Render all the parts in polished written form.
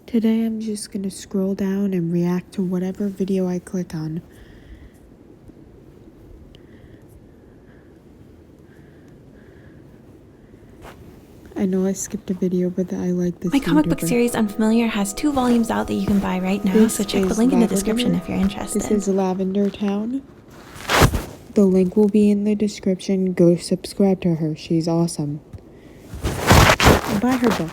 Today I'm just gonna scroll down and react to whatever video I click on. I know I skipped a video, but I like this My comic book YouTuber. series Unfamiliar has 2 volumes out that you can buy right now, This so check the is link in the Lavender. description if you're interested. This is Lavender Town. The link will be in the description. Go subscribe to her. She's awesome. Buy her book.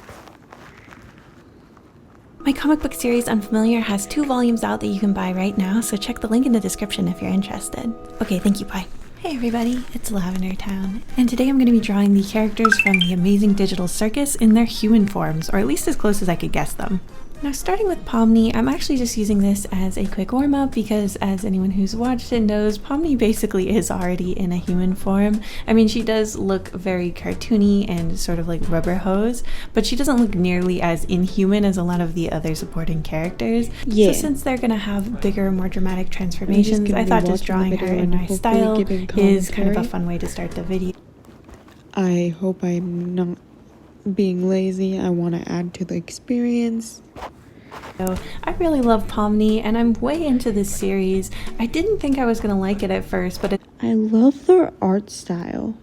My comic book series Unfamiliar has 2 volumes out that you can buy right now, so check the link in the description if you're interested. Okay, thank you, bye. Hey everybody, it's Lavender Town, and today I'm going to be drawing the characters from the Amazing Digital Circus in their human forms, or at least as close as I could guess them. Now, starting with Pomni, I'm actually just using this as a quick warm-up because, as anyone who's watched it knows, Pomni basically is already in a human form. I mean, she does look very cartoony and sort of like rubber hose, but she doesn't look nearly as inhuman as a lot of the other supporting characters. Yeah. So since they're gonna have bigger, more dramatic transformations, I thought just drawing her in my style is kind of a fun way to start the video. I hope I'm not being lazy. I want to add to the experience. So I really love Pomni and I'm way into this series. I didn't think I was gonna like it at first, but I love their art style.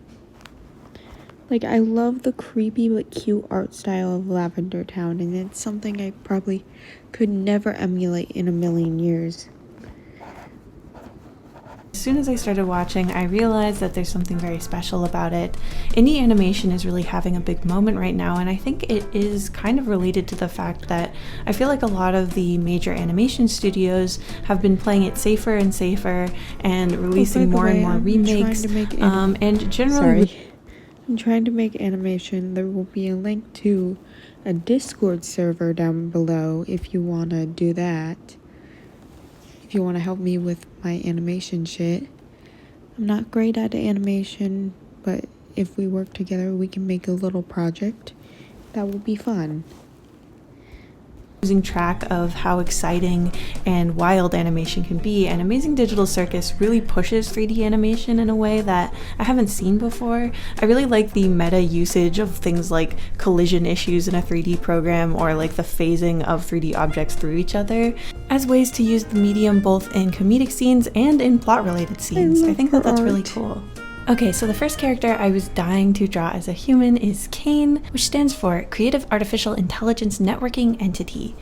Like, I love the creepy but cute art style of Lavender Town, and it's something I probably could never emulate in a million years. as soon as I started watching, I realized that there's something very special about it. Indie animation is really having a big moment right now, and I think it is kind of related to the fact that I feel like a lot of the major animation studios have been playing it safer and safer and releasing more and more remakes. And generally, I'm trying to make animation. There will be a link to a Discord server down below if you want to do that. If you want to help me with my animation shit. I'm not great at animation, but if we work together, we can make a little project. That will be fun. Losing track of how exciting and wild animation can be, and Amazing Digital Circus really pushes 3D animation in a way that I haven't seen before. I really like the meta usage of things like collision issues in a 3D program, or like the phasing of 3D objects through each other as ways to use the medium both in comedic scenes and in plot related scenes. I think that that's really cool. Okay, so the first character I was dying to draw as a human is Cain, which stands for Creative Artificial Intelligence Networking Entity.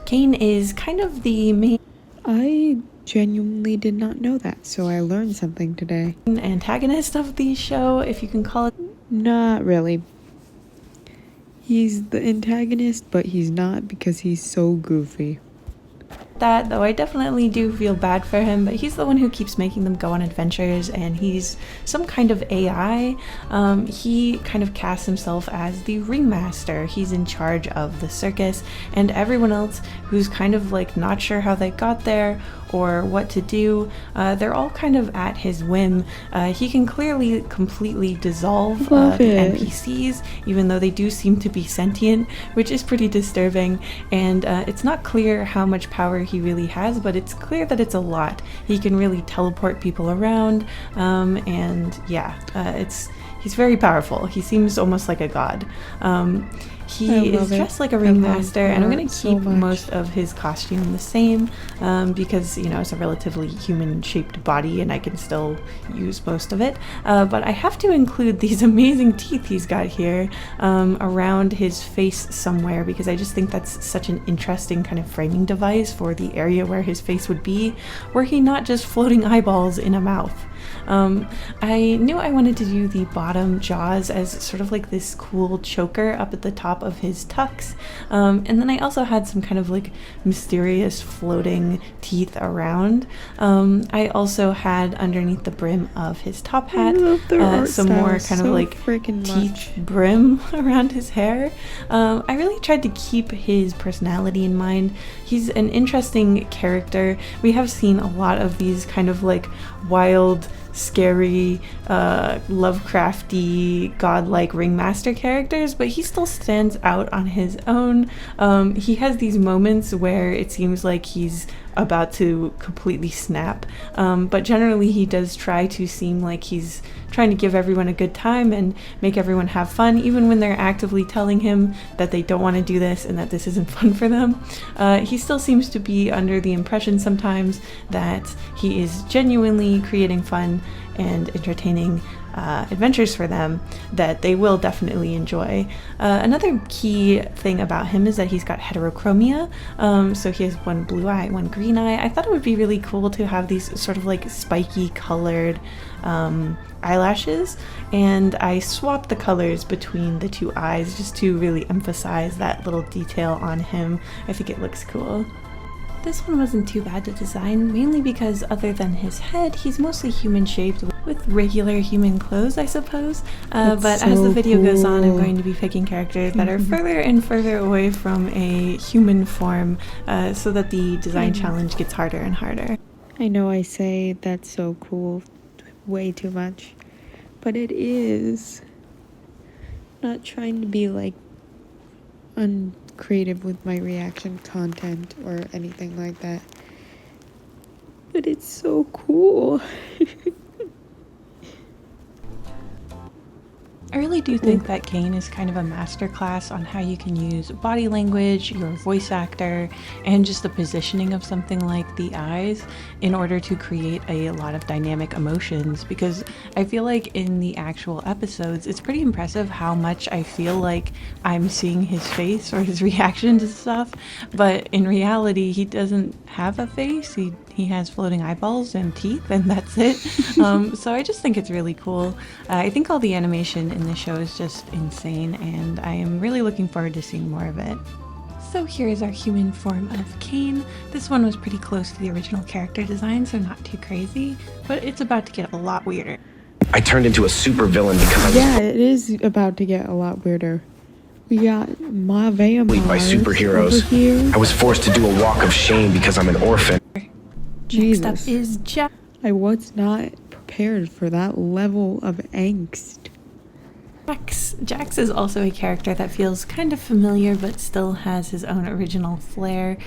Cain is kind of the main I genuinely did not know that, so I learned something today. Antagonist of the show, if you can call it. Not really. He's the antagonist, but he's not because he's so goofy. That, though I definitely do feel bad for him, but he's the one who keeps making them go on adventures, and he's some kind of AI. He kind of casts himself as the ringmaster. He's in charge of the circus, and everyone else who's kind of like not sure how they got there or what to do, they're all kind of at his whim. He can clearly completely dissolve the NPCs, even though they do seem to be sentient, which is pretty disturbing, and it's not clear how much power he really has, but it's clear that it's a lot. He can really teleport people around, and yeah, he's very powerful. He seems almost like a god. He is dressed like a ringmaster, and I'm going to keep most of his costume the same because, you know, it's a relatively human-shaped body and I can still use most of it. But I have to include these amazing teeth he's got here around his face somewhere, because I just think that's such an interesting kind of framing device for the area where his face would be, were he not just floating eyeballs in a mouth. I knew I wanted to do the bottom jaws as sort of like this cool choker up at the top of his tucks, and then I also had some kind of like mysterious floating teeth around. I also had underneath the brim of his top hat some more kind of like teeth brim around his hair. I really tried to keep his personality in mind. He's an interesting character. We have seen a lot of these kind of like wild, scary, Lovecrafty, godlike ringmaster characters, but he still stands out on his own. He has these moments where it seems like he's about to completely snap. But generally, he does try to seem like he's trying to give everyone a good time and make everyone have fun, even when they're actively telling him that they don't want to do this and that this isn't fun for them. He still seems to be under the impression sometimes that he is genuinely creating fun and entertaining adventures for them that they will definitely enjoy. Another key thing about him is that he's got heterochromia, so he has one blue eye, one green eye. I thought it would be really cool to have these sort of like spiky colored eyelashes, and I swapped the colors between the two eyes just to really emphasize that little detail on him. I think it looks cool. This one wasn't too bad to design, mainly because other than his head, he's mostly human-shaped with regular human clothes, I suppose. But as the video goes on, I'm going to be picking characters that are further and further away from a human form, so that the design challenge gets harder and harder. I know I say that's so cool way too much, but it is. Not trying to be like uncreative with my reaction content or anything like that, but it's so cool. I really do think that Cain is kind of a masterclass on how you can use body language, your voice actor, and just the positioning of something like the eyes in order to create a lot of dynamic emotions, because I feel like in the actual episodes, it's pretty impressive how much I feel like I'm seeing his face or his reaction to stuff, but in reality, he doesn't have a face. He has floating eyeballs and teeth, and that's it. So I just think it's really cool. I think all the animation in the show is just insane, and I am really looking forward to seeing more of it. So here is our human form of Cain. This one was pretty close to the original character design, so not too crazy, but it's about to get a lot weirder. I turned into a super villain because I was Yeah, it is about to get a lot weirder. We got my vampires bullied by superheroes. over here. I was forced to do a walk of shame because I'm an orphan. Jesus. Next up is Jack. I was not prepared for that level of angst. Jax is also a character that feels kind of familiar but still has his own original flair.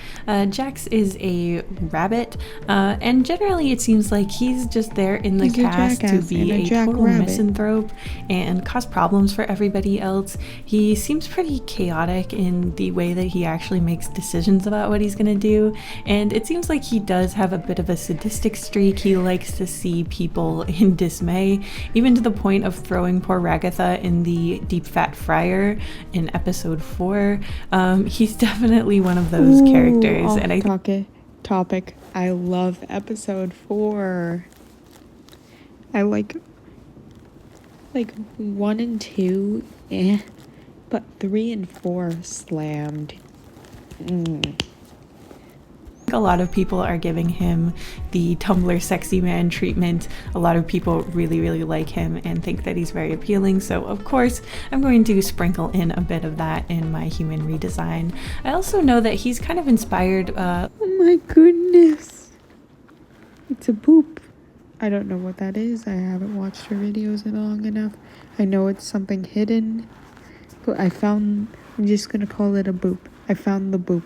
Jax is a rabbit, and generally it seems like he's just there in the He's a cast to jackass be and a a total jackrabbit. misanthrope and cause problems for everybody else. He seems pretty chaotic in the way that he actually makes decisions about what he's gonna do, and it seems like he does have a bit of a sadistic streak. He likes to see people in dismay, even to the point of throwing poor Ragatha in the deep fat fryer in episode 4. He's definitely one of those characters, and I topic. I love episode 4. I like 1 and 2, but 3 and 4 slammed. a lot of people are giving him the Tumblr sexy man treatment. A lot of people really, really like him and think that he's very appealing. So of course, I'm going to sprinkle in a bit of that in my human redesign. I also know that he's kind of inspired. Oh my goodness. It's a boop. I don't know what that is. I haven't watched her videos in long enough. I know it's something hidden, but I'm just gonna call it a boop. I found the boop.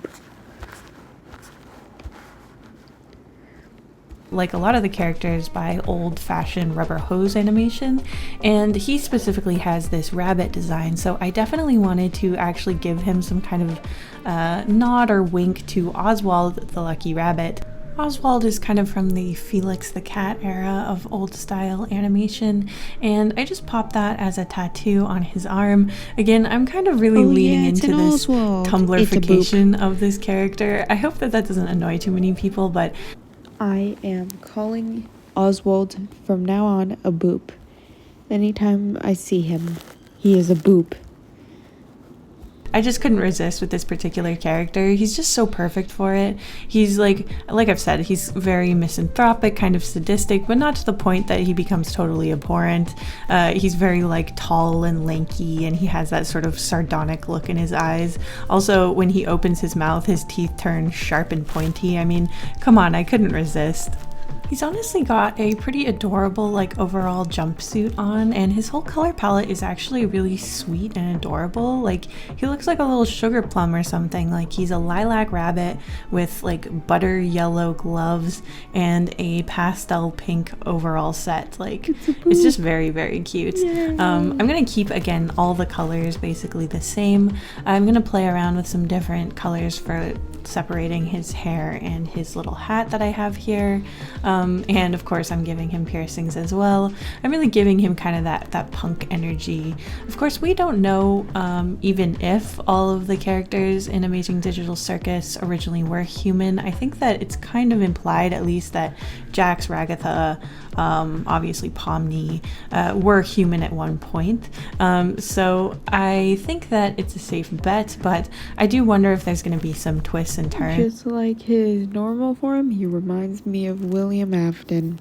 Like a lot of the characters by old-fashioned rubber hose animation, and he specifically has this rabbit design, so I definitely wanted to actually give him some kind of nod or wink to Oswald the Lucky Rabbit. Oswald is kind of from the Felix the Cat era of old style animation, and I just popped that as a tattoo on his arm. Again, I'm kind of really leaning into this Tumblrification of this character. I hope that doesn't annoy too many people, but I am calling Oswald from now on a boop. Anytime I see him, he is a boop. I just couldn't resist with this particular character. He's just so perfect for it. He's like I've said, he's very misanthropic, kind of sadistic, but not to the point that he becomes totally abhorrent. He's very like tall and lanky, and he has that sort of sardonic look in his eyes. Also, when he opens his mouth, his teeth turn sharp and pointy. I mean, come on, I couldn't resist. He's honestly got a pretty adorable like overall jumpsuit on, and his whole color palette is actually really sweet and adorable. Like he looks like a little sugar plum or something. Like he's a lilac rabbit with like butter yellow gloves and a pastel pink overall set. Like it's just very, very cute. I'm gonna keep again all the colors basically the same. I'm gonna play around with some different colors for separating his hair and his little hat that I have here, and of course I'm giving him piercings as well. I'm really giving him kind of that punk energy. Of course we don't know even if all of the characters in Amazing Digital Circus originally were human. I think that it's kind of implied at least that Jax, Ragatha, obviously Pomni were human at one point, so I think that it's a safe bet, but I do wonder if there's going to be some twists and turns. Just like his normal form, he reminds me of William Afton.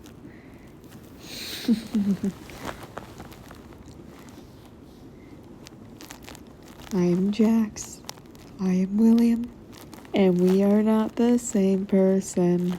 I am Jax. I am William. And we are not the same person.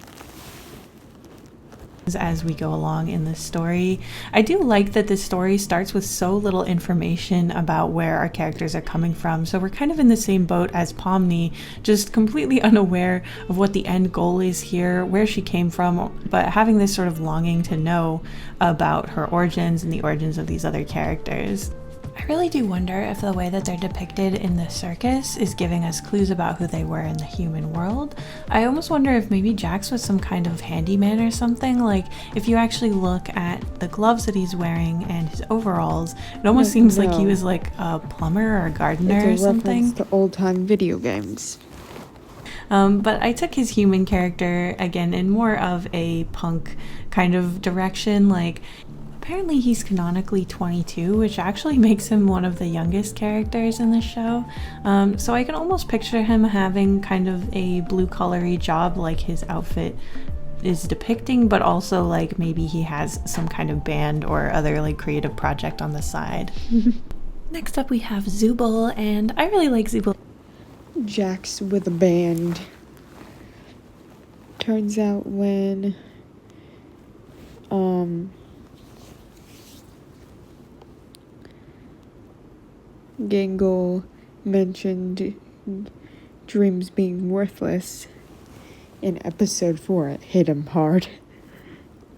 As we go along in this story, I do like that this story starts with so little information about where our characters are coming from, so we're kind of in the same boat as Pomni, just completely unaware of what the end goal is here, where she came from, but having this sort of longing to know about her origins and the origins of these other characters. I really do wonder if the way that they're depicted in the circus is giving us clues about who they were in the human world. I almost wonder if maybe Jax was some kind of handyman or something. Like, if you actually look at the gloves that he's wearing and his overalls, it almost seems like he was like a plumber or a gardener It's a or something. reference to old-time video games. But I took his human character, again, in more of a punk kind of direction. Like, apparently he's canonically 22, which actually makes him one of the youngest characters in the show. So I can almost picture him having kind of a blue-collar-y job like his outfit is depicting, but also like maybe he has some kind of band or other like creative project on the side. Next up we have Zooble, and I really like Zooble. Jax with a band. Turns out when Gangle mentioned dreams being worthless in episode 4, it hit him hard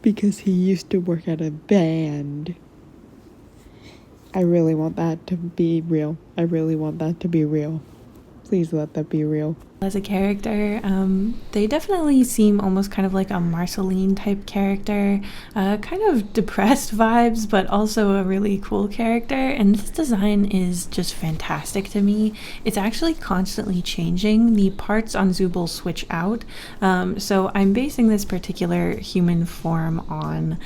because he used to work at a band. I really want that to be real. I really want that to be real. Please let that be real. As a character, they definitely seem almost kind of like a Marceline type character, kind of depressed vibes, but also a really cool character, and this design is just fantastic to me. It's actually constantly changing. The parts on Zooble switch out, so I'm basing this particular human form on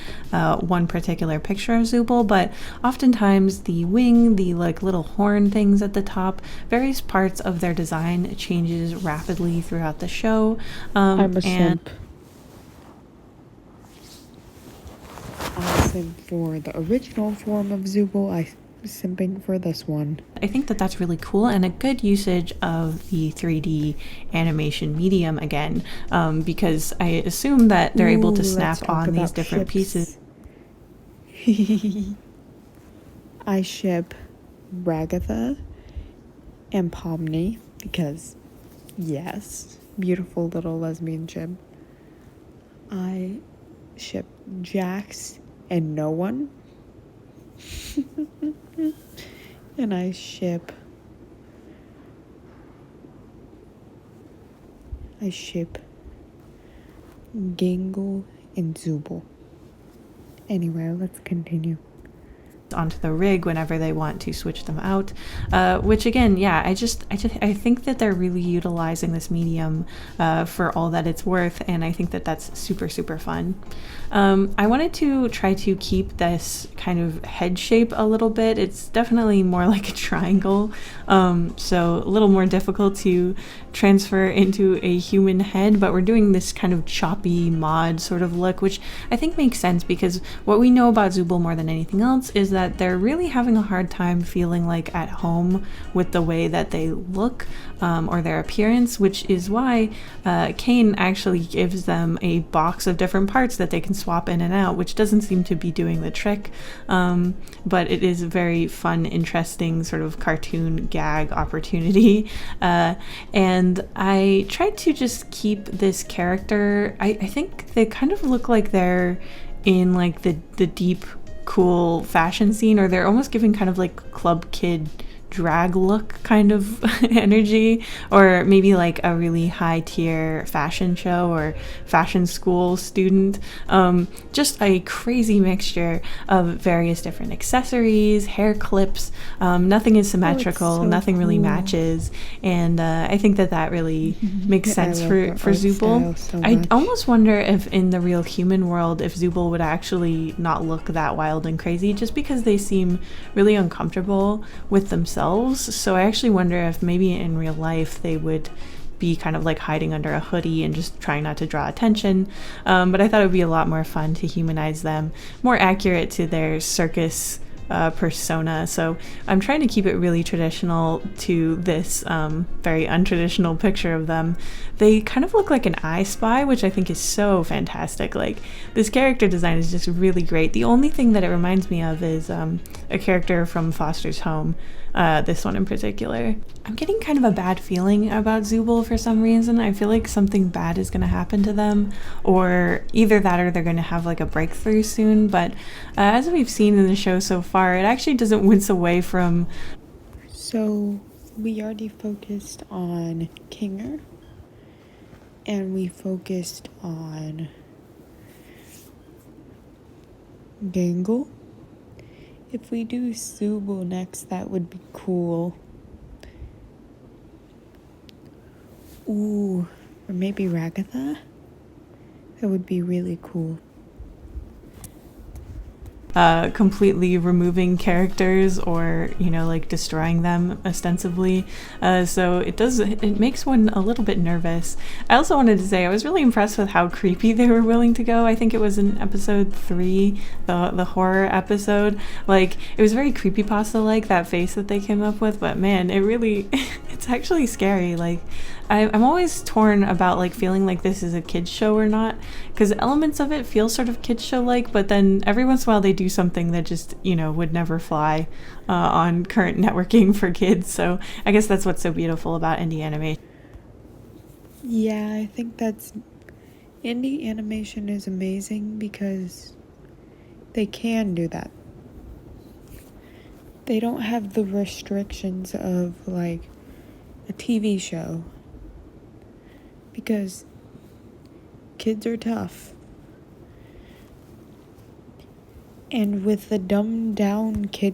one particular picture of Zooble, but oftentimes the wing, the like little horn things at the top, various parts of their design changes rapidly throughout the show. I'm a simp. I'm simp for the original form of Zooble. I'm simping for this one. I think that that's really cool and a good usage of the 3D animation medium again, because I assume that they're able to snap on these different pieces. I ship Ragatha and Pomni because, yes, beautiful little lesbian ship. I ship Jax and no one. And I ship Gangle and Zooble. Anyway, let's continue. Onto the rig whenever they want to switch them out, which again, yeah, I think that they're really utilizing this medium for all that it's worth, and I think that that's super fun. I wanted to try to keep this kind of head shape a little bit. It's definitely more like a triangle, so a little more difficult to transfer into a human head, but we're doing this kind of choppy mod sort of look, which I think makes sense because what we know about Zooble more than anything else is that they're really having a hard time feeling like at home with the way that they look or their appearance, which is why Kane actually gives them a box of different parts that they can swap in and out, which doesn't seem to be doing the trick, but it is a very fun, interesting sort of cartoon gag opportunity. And I tried to just keep this character, I think they kind of look like they're in like the deep cool fashion scene, or they're almost giving kind of like club kid drag look kind of energy, or maybe like a really high tier fashion show or fashion school student. Just a crazy mixture of various different accessories, hair clips. Nothing is symmetrical, so nothing really cool. matches, and I think that really makes sense I love for the art Zooble. style so I much. almost wonder if in the real human world, if Zooble would actually not look that wild and crazy, just because they seem really uncomfortable with themselves. So I actually wonder if maybe in real life they would be kind of like hiding under a hoodie and just trying not to draw attention. But I thought it would be a lot more fun to humanize them, more accurate to their circus persona. So I'm trying to keep it really traditional to this very untraditional picture of them. They kind of look like an I Spy, which I think is so fantastic. Like, this character design is just really great. The only thing that it reminds me of is a character from Foster's Home, this one in particular. I'm getting kind of a bad feeling about Zooble for some reason. I feel like something bad is going to happen to them, or either that or they're going to have like a breakthrough soon. But as we've seen in the show so far, it actually doesn't wince away from... So we already focused on Kinger, and we focused on Gangle. If we do Zooble next, that would be cool. Ooh, or maybe Ragatha? That would be really cool. Completely removing characters, or like destroying them ostensibly, so it makes one a little bit nervous. I also wanted to say I was really impressed with how creepy they were willing to go. I think it was in episode 3, the horror episode. Like, it was very creepypasta like, that face that they came up with, but man, it really it's actually scary. Like, I'm always torn about like feeling like this is a kids show or not, because elements of it feel sort of kids show like, but then every once in a while they do something that just would never fly on current networking for kids. So I guess that's what's so beautiful about indie animation. Yeah, I think indie animation is amazing because they can do that. They don't have the restrictions of like a TV show, because kids are tough. And with the dumbed down kid